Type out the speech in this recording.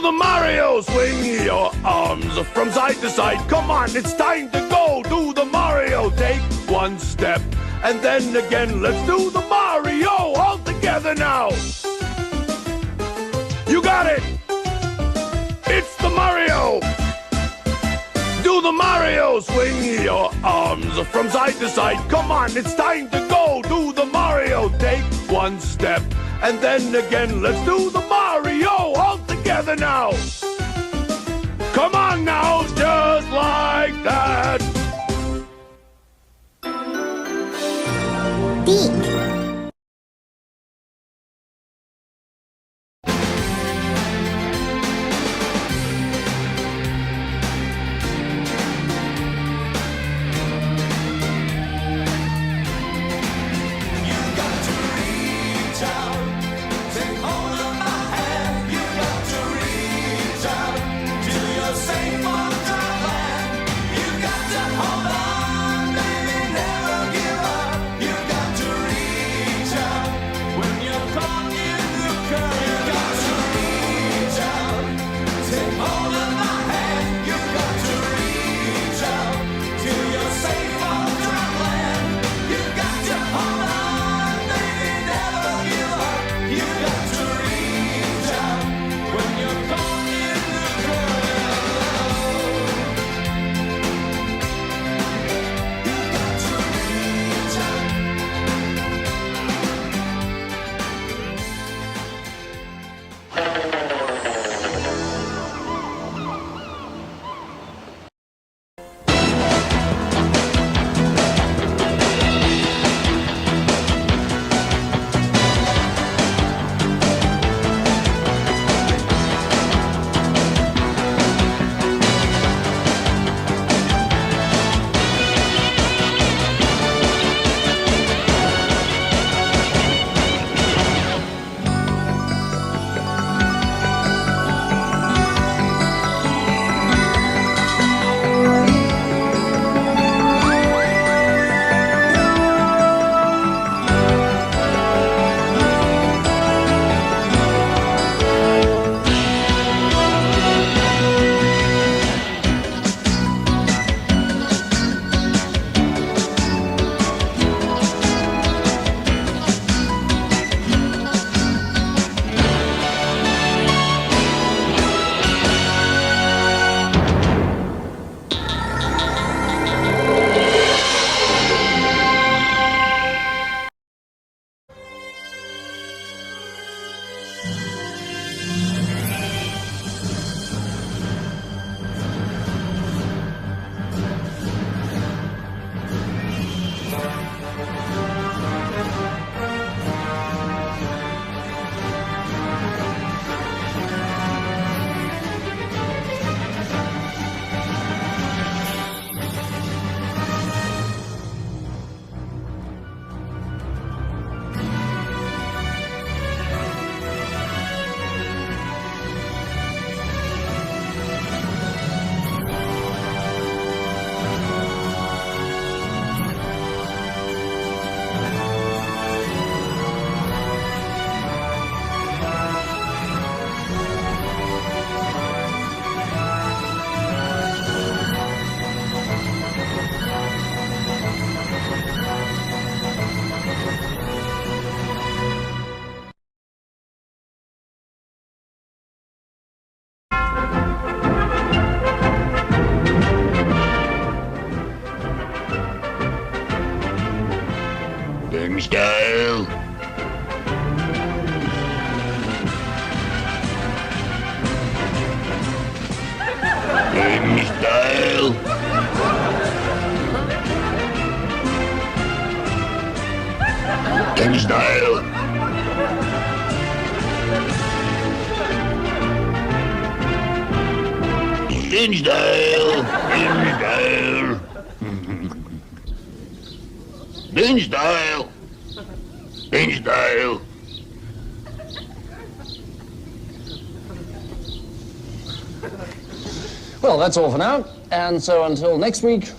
the Mario, swing your arms from side to side. Come on, it's time to go. Do the Mario, take one step, and then again, let's do the Mario all together now. You got it. It's the Mario. Do the Mario, swing your arms from side to side. Come on, it's time to go. Do the Mario, take one step, and then again, let's do the Mario all together now. Come on now, just like that. Beak. Style. Style. Style. Style. Style. Well, that's all for now. And so until next week,